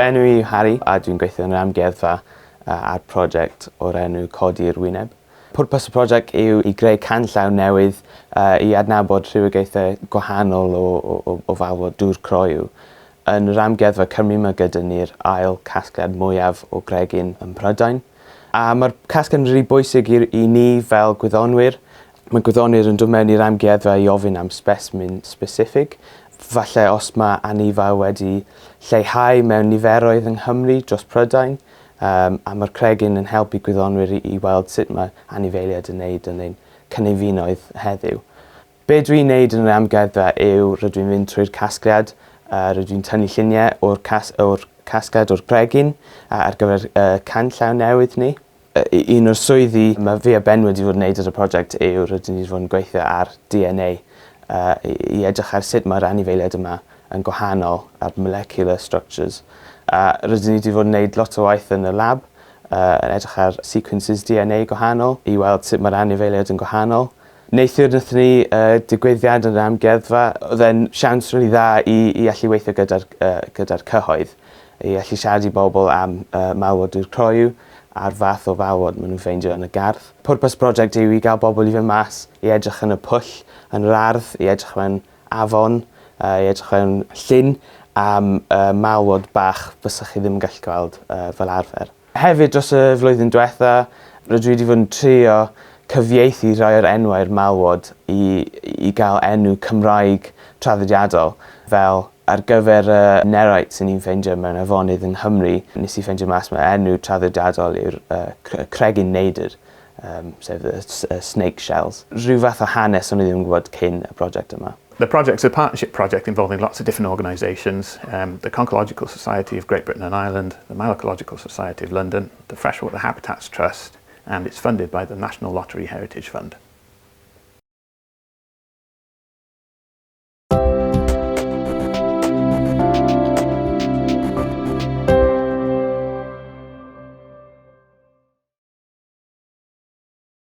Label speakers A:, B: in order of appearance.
A: enw i yw Harry a dwi'n gweithio yn yr amgueddfa a'r prosiect o'r enw Codi i'r Wyneb. Pwrpas y prosiect yw i greu canllaw newydd i adnabod rhywogaethau gwahanol o falwod Dŵr Croyw. Yn yr Amgueddfa Cymru mae gyda ni'r ail casgliad mwyaf o gregyn yn Prydain. A mae'r casgliad yn rili bwysig i ni fel gwyddonwyr. Mae gwyddonwyr yn dod mewn i'r amgueddfa i ofyn am specimen specific. Falle os mae anifail wedi lleihau mewn niferoedd yng Nghymru dros Prydain, a mae'r cregyn yn helpu gwyddonwyr i weld sut mae anifeiliaid yn neud yn ein cynefinoedd heddiw. Be dwi'n neud yn yr amgueddfa yw rydw i'n mynd trwy'r casgliad, rydw i'n tynnu lluniau o'r casgliad o'r cregyn ar gyfer canllaw newydd ni. Un o'r swyddi mae fi a Ben wedi fod yn neud ar y prosiect yw rydyn ni wedi fod yn gweithio ar DNA i edrych ar sut mae'r anifeiliaid yma yn gwahanol ar molecular structures. Rydyn ni wedi fod yn gwneud lot o waith yn y lab, yn edrych ar sequences DNA gwahanol i weld sut mae'r anifeiliaid yn gwahanol. Neithiwr wnaethon ni digwyddiad yn yr amgueddfa, oedd e'n siawns rili dda i allu weithio gyda'r cyhoedd, i allu siarad i bobl am malwod Dŵr Croyw a'r fath o falwod maen nhw'n ffeindio yn y gardd. Pwrpas y prosiect yw i gael bobl i fynd mas, i edrych yn y pwll, yn yr ardd, i edrych mewn afon, i edrych mewn llyn am malwod bach fysach chi ddim yn gallu gweld fel arfer. Hefyd dros y flwyddyn diwetha, rydw i wedi fod yn trio cyfieithu rai o'r enwau'r malwod i gael enw Cymraeg traddodiadol fel ar gyfer nerite sy'n ni'n ffeindio mewn afonydd yng Nghymru. Nes i ffeindio mas mae enw traddodiadol yw'r cregyn neidr, sef y snake shells. Rhyw fath o hanes o'n i ddim yn gwybod cyn y prosiect yma.
B: The project's a partnership project involving lots of different organisations, the Conchological Society of Great Britain and Ireland, the Malacological Society of London, the Freshwater Habitats Trust, and it's funded by the National Loteri Heritage Fund.